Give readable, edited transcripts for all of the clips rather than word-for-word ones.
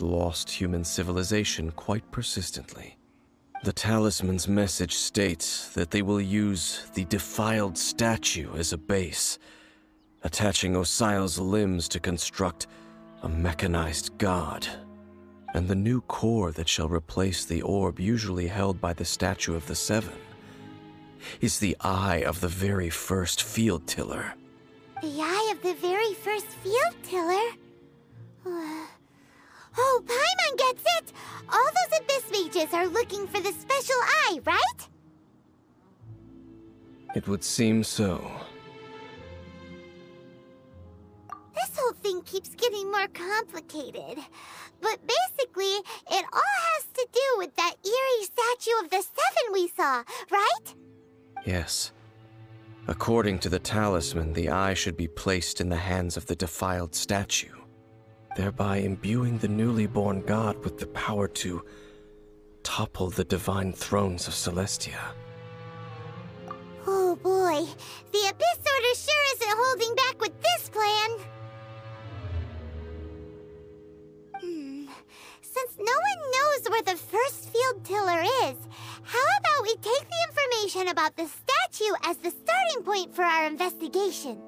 lost human civilization quite persistently. The talisman's message states that they will use the defiled statue as a base, attaching Osial's limbs to construct a mechanized god. And the new core that shall replace the orb usually held by the Statue of the Seven is the eye of the very first field tiller. The eye of the very first field tiller? Oh, Paimon gets it! All those Abyss mages are looking for the special eye, right? It would seem so. This whole thing keeps getting more complicated. But basically, it all has to do with that eerie Statue of the Seven we saw, right? Yes. According to the talisman, the eye should be placed in the hands of the defiled statue, thereby imbuing the newly born god with the power to topple the divine thrones of Celestia. Oh boy, the Abyss Order sure isn't holding back with this plan. Since no one knows where the first field tiller is, how about we take the information about the statue as the starting point for our investigation?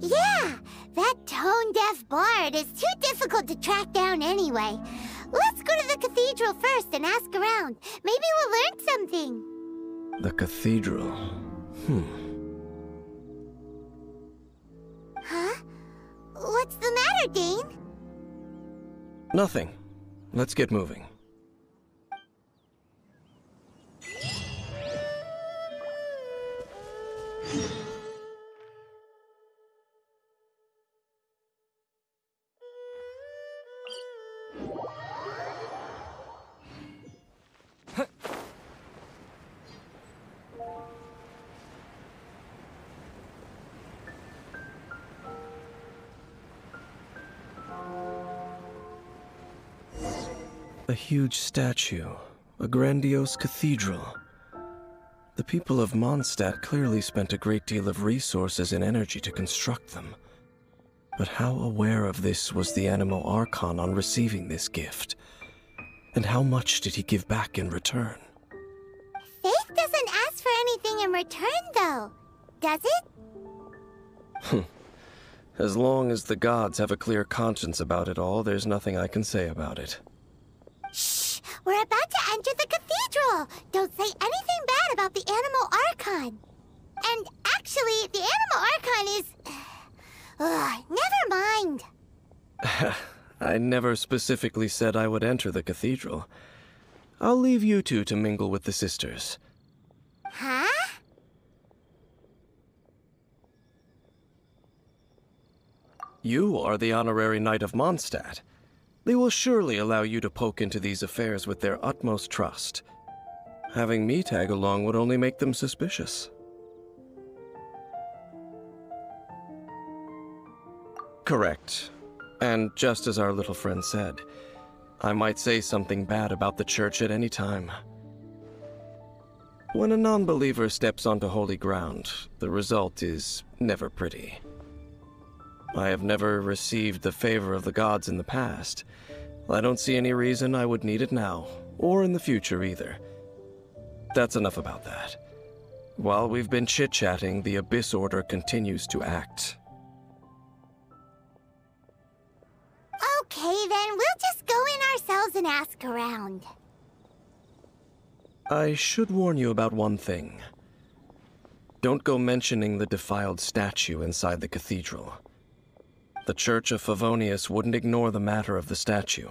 Yeah, that tone-deaf bard is too difficult to track down anyway. Let's go to the cathedral first and ask around. Maybe we'll learn something. The cathedral. Huh? What's the matter, Dane? Nothing. Let's get moving. A huge statue, a grandiose cathedral. The people of Mondstadt clearly spent a great deal of resources and energy to construct them. But how aware of this was the Anemo Archon on receiving this gift? And how much did he give back in return? Faith doesn't ask for anything in return, though, does it? As long as the gods have a clear conscience about it all, there's nothing I can say about it. Shh! We're about to enter the cathedral! Don't say anything bad about the Anemo Archon! And actually, the Anemo Archon is... never mind! I never specifically said I would enter the cathedral. I'll leave you two to mingle with the sisters. Huh? You are the honorary knight of Mondstadt. They will surely allow you to poke into these affairs with their utmost trust. Having me tag along would only make them suspicious. Correct. And just as our little friend said, I might say something bad about the church at any time. When a non-believer steps onto holy ground, the result is never pretty. I have never received the favor of the gods in the past. I don't see any reason I would need it now, or in the future either. That's enough about that. While we've been chit-chatting, the Abyss Order continues to act. Okay, then we'll just go in ourselves and ask around. I should warn you about one thing. Don't go mentioning the defiled statue inside the cathedral. The Church of Favonius wouldn't ignore the matter of the statue,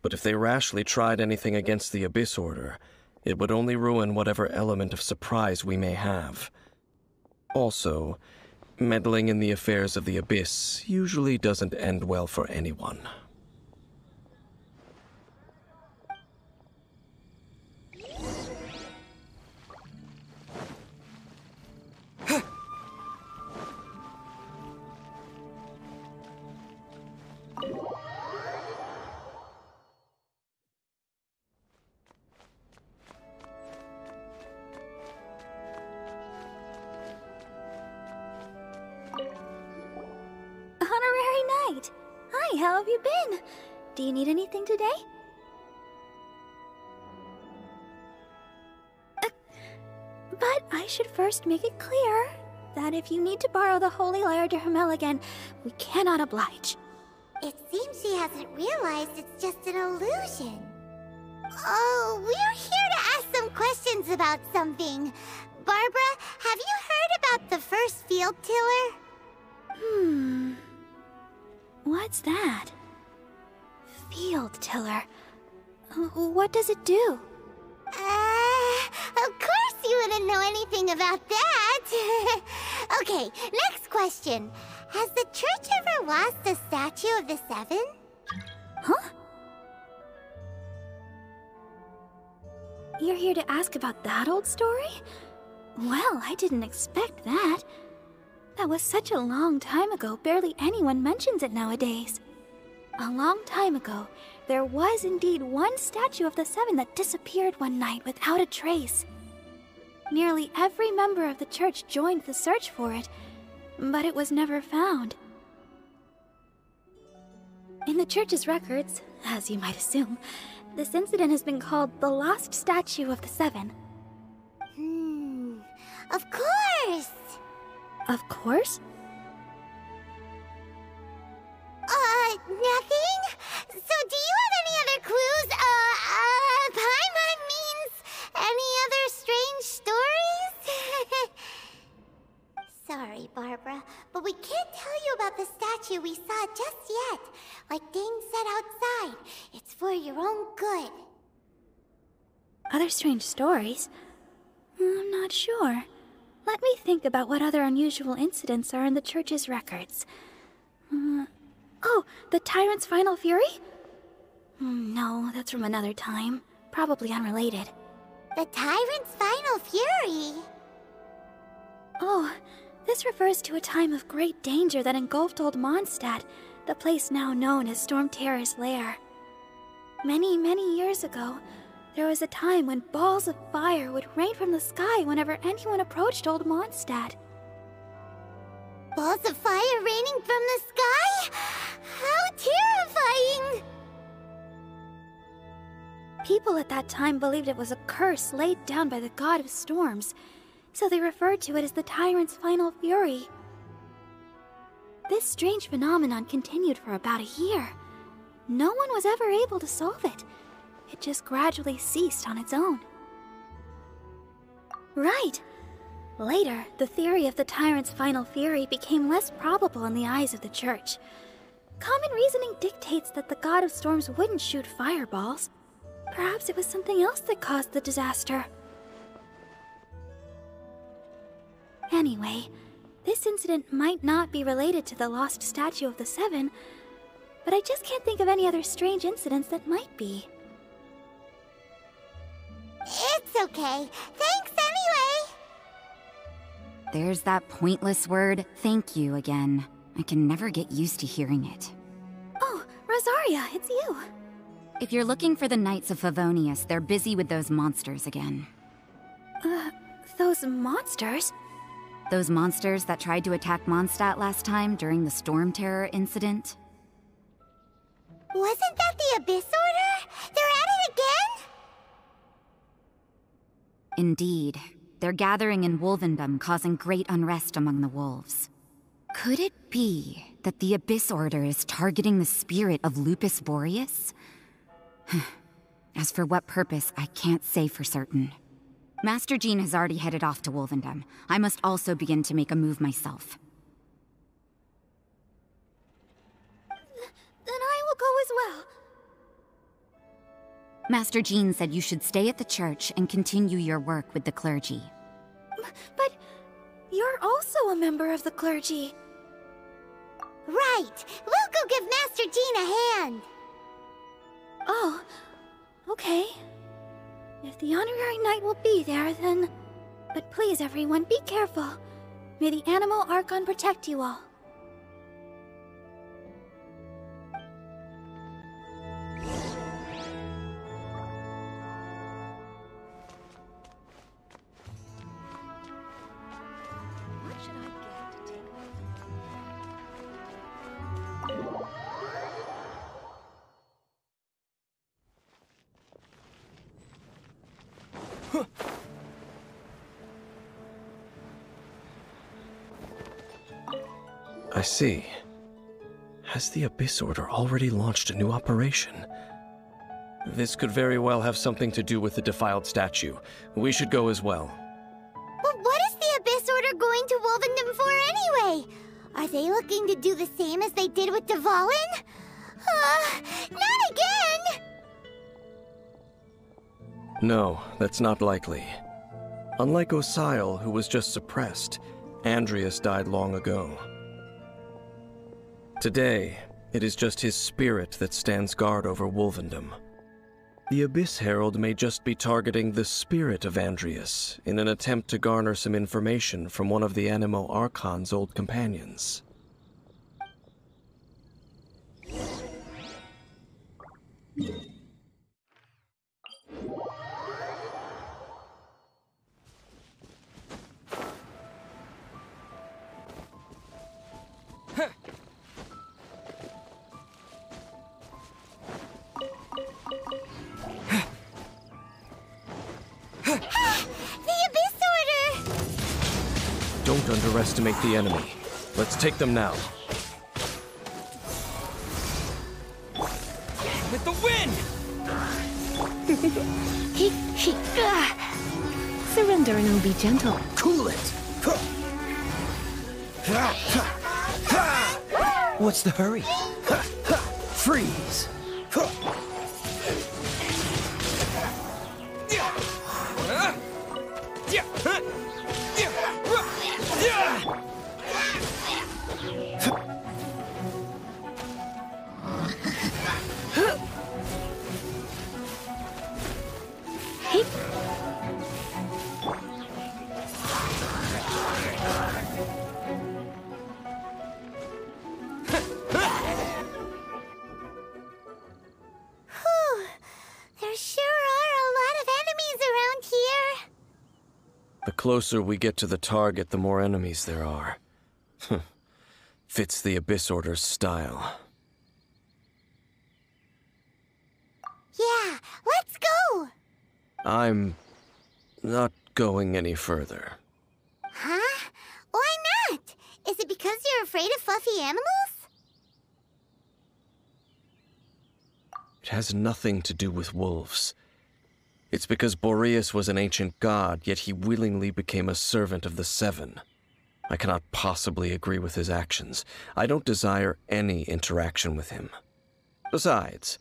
but if they rashly tried anything against the Abyss Order, it would only ruin whatever element of surprise we may have. Also, meddling in the affairs of the Abyss usually doesn't end well for anyone. Honorary Knight! Hi, Hi, how have you been? Do you need anything today? But I should first make it clear that if you need to borrow the Holy Lyre de Hermel again, we cannot oblige. It seems she hasn't realized it's just an illusion. Oh, we're here to ask some questions about something. Barbara, have you heard about the first field tiller? What's that? Field tiller. What does it do? Of course you wouldn't know anything about that. Okay, next question. Has the church ever lost a statue of the Seven? Huh? You're here to ask about that old story? Well, I didn't expect that. That was such a long time ago, barely anyone mentions it nowadays. A long time ago, there was indeed one statue of the Seven that disappeared one night without a trace. Nearly every member of the church joined the search for it, but it was never found. In the church's records, as you might assume, this incident has been called the Lost Statue of the Seven. Of course! Of course? Nothing? So do you have any other clues? Paimon means any other strange stories? Sorry, Barbara, but we can't tell you about the statue we saw just yet. Like Dane said outside, it's for your own good. Other strange stories? I'm not sure. Let me think about what other unusual incidents are in the church's records. Oh, the Tyrant's Final Fury? No, that's from another time. Probably unrelated. The Tyrant's Final Fury? Oh, this refers to a time of great danger that engulfed Old Mondstadt, the place now known as Storm Terror's lair. Many, many years ago, there was a time when balls of fire would rain from the sky whenever anyone approached Old Mondstadt. Balls of fire raining from the sky? How terrifying! People at that time believed it was a curse laid down by the god of storms, so they referred to it as the Tyrant's Final Fury. This strange phenomenon continued for about a year. No one was ever able to solve it. It just gradually ceased on its own. Right! Later, the theory of the Tyrant's Final Fury became less probable in the eyes of the church. Common reasoning dictates that the god of storms wouldn't shoot fireballs. Perhaps it was something else that caused the disaster. Anyway, this incident might not be related to the lost statue of the Seven, but I just can't think of any other strange incidents that might be. It's okay. Thanks anyway! There's that pointless word, thank you, again. I can never get used to hearing it. Oh, Rosaria, it's you. If you're looking for the Knights of Favonius, they're busy with those monsters again. Those monsters? Those monsters that tried to attack Mondstadt last time during the Storm Terror incident? Wasn't that the Abyss Order? They're at it again? Indeed. They're gathering in Wolvendom, causing great unrest among the wolves. Could it be that the Abyss Order is targeting the spirit of Lupus Boreas? As for what purpose, I can't say for certain. Master Jean has already headed off to Wolvendom. I must also begin to make a move myself. Then I will go as well. Master Jean said you should stay at the church and continue your work with the clergy. But you're also a member of the clergy. Right! We'll go give Master Jean a hand! Oh, okay. If the honorary knight will be there, then... But please, everyone, be careful. May the Anemo Archon protect you all. What should I get to take with me? I see. Has the Abyss Order already launched a new operation? This could very well have something to do with the defiled statue. We should go as well. But what is the Abyss Order going to Wolvendom for anyway? Are they looking to do the same as they did with Dvalin? Not again! No, that's not likely. Unlike Osile, who was just suppressed, Andrias died long ago. Today, it is just his spirit that stands guard over Wolvendom. The Abyss Herald may just be targeting the spirit of Andrias in an attempt to garner some information from one of the Anemo Archon's old companions. Don't underestimate the enemy. Let's take them now. With the wind! Surrender and I'll be gentle. Cool it! What's the hurry? Freeze! The closer we get to the target, the more enemies there are. Fits the Abyss Order's style. Yeah, let's go! I'm not going any further. Huh? Why not? Is it because you're afraid of fluffy animals? It has nothing to do with wolves. It's because Boreas was an ancient god, yet he willingly became a servant of the Seven. I cannot possibly agree with his actions. I don't desire any interaction with him. Besides,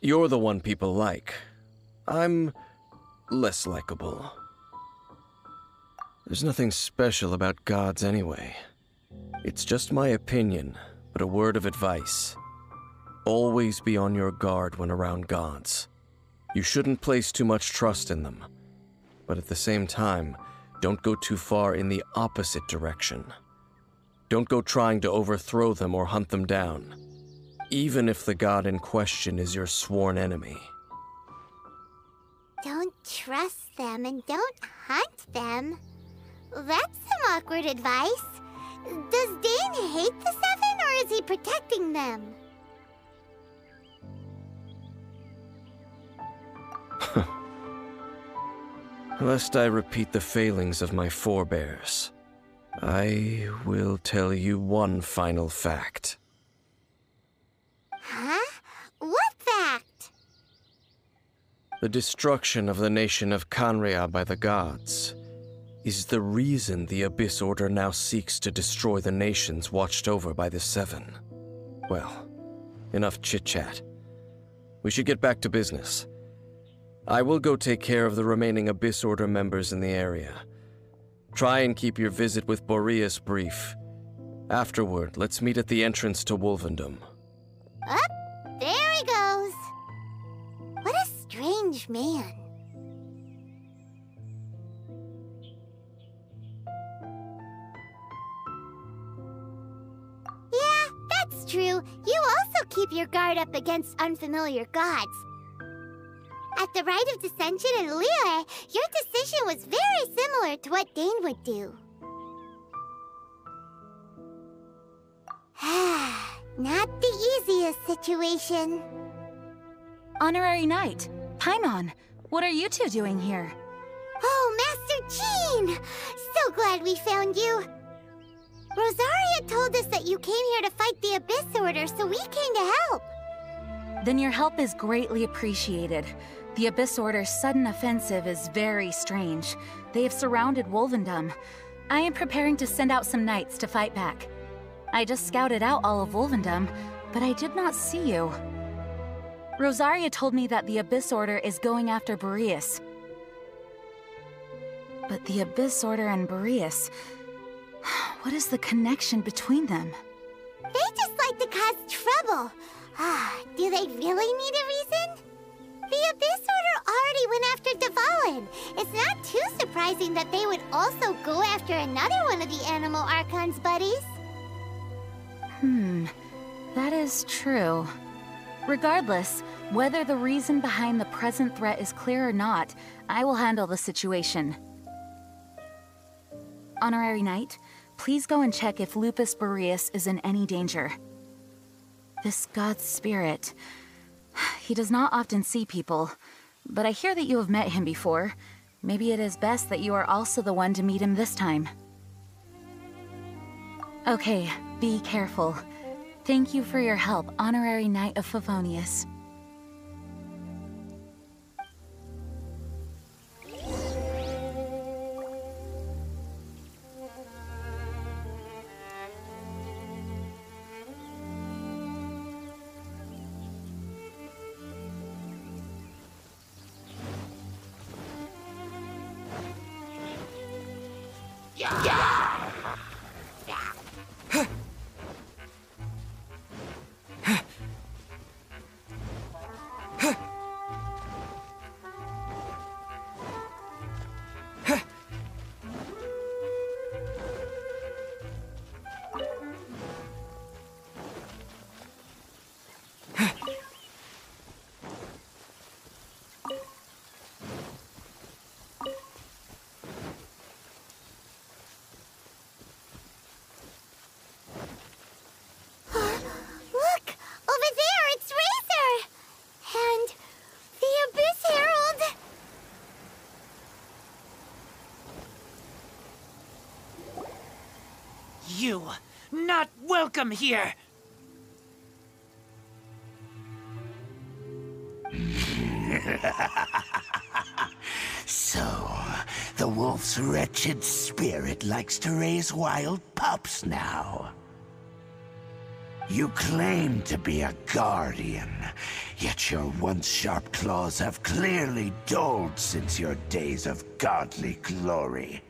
you're the one people like. I'm less likable. There's nothing special about gods anyway. It's just my opinion, but a word of advice. Always be on your guard when around gods. You shouldn't place too much trust in them, but at the same time, don't go too far in the opposite direction. Don't go trying to overthrow them or hunt them down, even if the god in question is your sworn enemy. Don't trust them and don't hunt them. That's some awkward advice. Does Dane hate the Seven, or is he protecting them? Lest I repeat the failings of my forebears, I will tell you one final fact. Huh? What fact? The destruction of the nation of Khaenri'ah by the gods is the reason the Abyss Order now seeks to destroy the nations watched over by the Seven. Well, enough chit-chat. We should get back to business. I will go take care of the remaining Abyss Order members in the area. Try and keep your visit with Boreas brief. Afterward, let's meet at the entrance to Wolvendom. Up, there he goes. What a strange man. Yeah, that's true. You also keep your guard up against unfamiliar gods. At the Rite of Dissension in Liyue, your decision was very similar to what Dane would do. Not the easiest situation. Honorary Knight, Paimon, what are you two doing here? Oh, Master Jean! So glad we found you. Rosaria told us that you came here to fight the Abyss Order, so we came to help. Then your help is greatly appreciated. The Abyss Order's sudden offensive is very strange. They have surrounded Wolvendom. I am preparing to send out some knights to fight back. I just scouted out all of Wolvendom, but I did not see you. Rosaria told me that the Abyss Order is going after Boreas. But the Abyss Order and Boreas... what is the connection between them? They just like to cause trouble. Do they really need a reason? The Abyss Order already went after Dvalin. It's not too surprising that they would also go after another one of the Animal Archon's buddies. That is true. Regardless, whether the reason behind the present threat is clear or not, I will handle the situation. Honorary Knight, please go and check if Lupus Boreas is in any danger. This god's spirit... he does not often see people, but I hear that you have met him before. Maybe it is best that you are also the one to meet him this time. Okay, be careful. Thank you for your help, Honorary Knight of Favonius. Look! Over there, it's Razor! And the Abyss Herald! You, not welcome here! So, the wolf's wretched spirit likes to raise wild pups now. You claim to be a guardian, yet your once sharp claws have clearly dulled since your days of godly glory.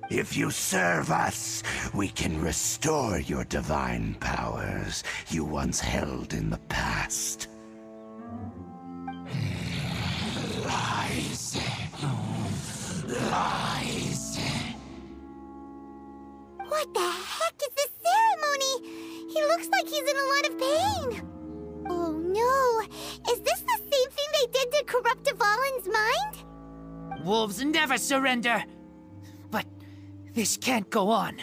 If you serve us, we can restore your divine powers you once held in the past. Lies. Lies. What the heck is this ceremony? He looks like he's in a lot of pain. Oh no, is this the same thing they did to corrupt Dvalin's mind? Wolves never surrender! But this can't go on.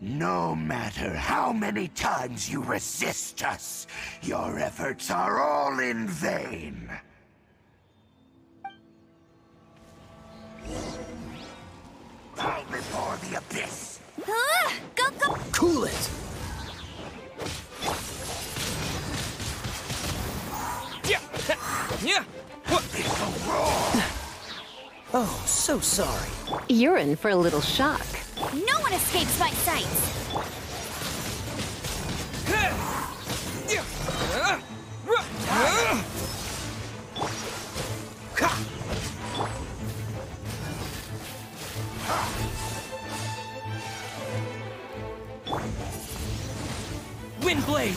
No matter how many times you resist us, your efforts are all in vain. Bow before the abyss. Go, go! Cool it! Yeah! Oh, so sorry. You're in for a little shock. No one escapes my sight! Windblade!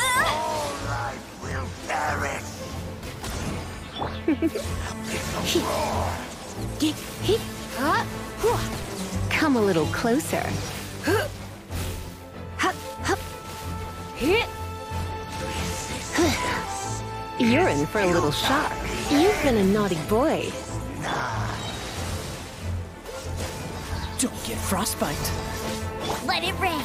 All life will perish. Come a little closer. You're in for a little shock. You've been a naughty boy. Don't get frostbite. Let it rain.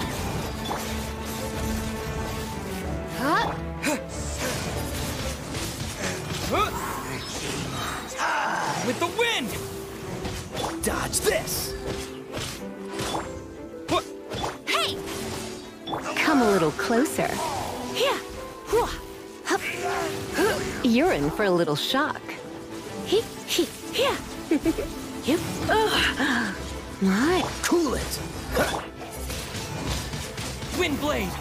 With the wind! Dodge this! What? Hey! Come a little closer. Here! You're in for a little shock. Here! My. Cool it! Wind blade!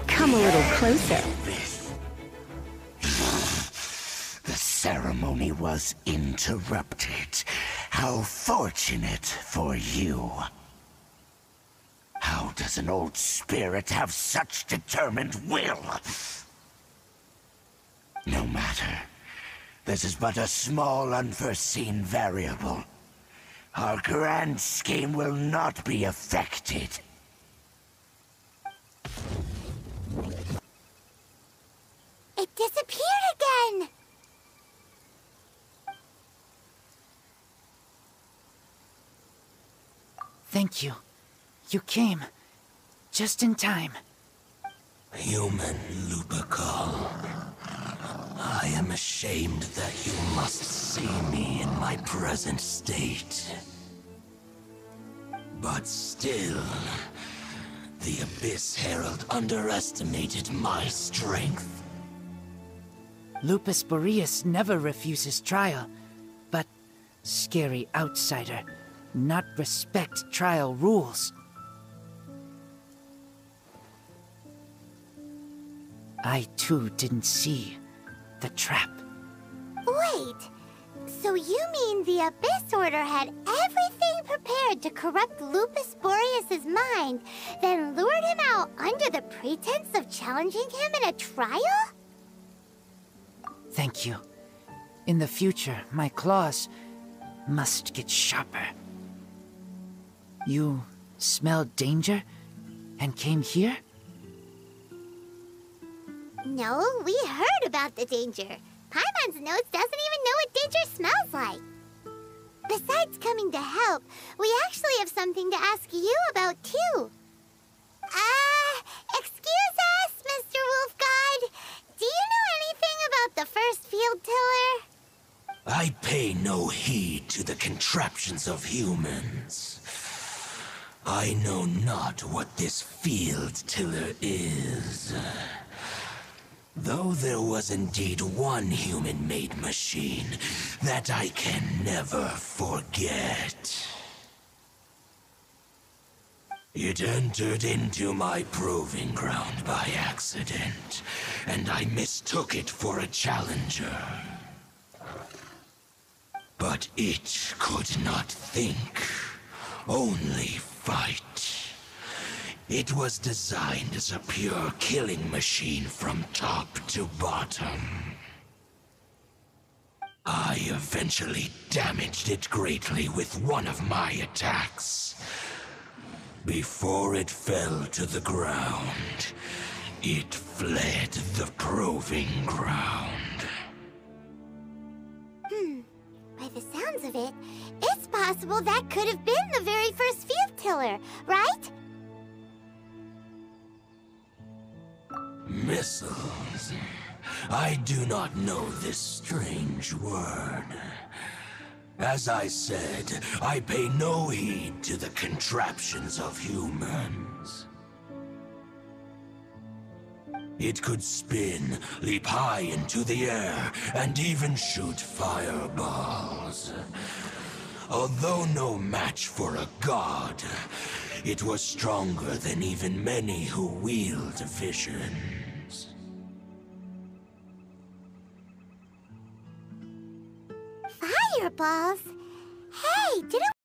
Come a little closer. The ceremony was interrupted. How fortunate for you. How does an old spirit have such determined will? No matter. This is but a small unforeseen variable. Our grand scheme will not be affected. It disappeared again! Thank you. You came. Just in time. Human Lupercal. I am ashamed that you must see me in my present state. But still, the Abyss Herald underestimated my strength. Lupus Boreas never refuses trial, but scary outsider, not respect trial rules. I too didn't see the trap. Wait, so you mean the Abyss Order had everything prepared to corrupt Lupus Boreas' mind, then lured him out under the pretense of challenging him in a trial? Thank you. In the future, my claws must get sharper. You smelled danger and came here? No, we heard about the danger. Paimon's nose doesn't even know what danger smells like. Besides coming to help, we actually have something to ask you about, too. Excuse us, Mr. Wolf God. Do you know anything about the first field tiller? I pay no heed to the contraptions of humans. I know not what this field tiller is. Though there was indeed one human-made machine that I can never forget. It entered into my proving ground by accident, and I mistook it for a challenger. But it could not think, only fight. It was designed as a pure killing machine from top to bottom. I eventually damaged it greatly with one of my attacks. Before it fell to the ground, it fled the proving ground. By the sounds of it, it's possible that could have been the very first field tiller, right? Missiles. I do not know this strange word. As I said, I pay no heed to the contraptions of humans. It could spin, leap high into the air, and even shoot fireballs. Although no match for a god, it was stronger than even many who wield visions. Fireballs? Hey, didn't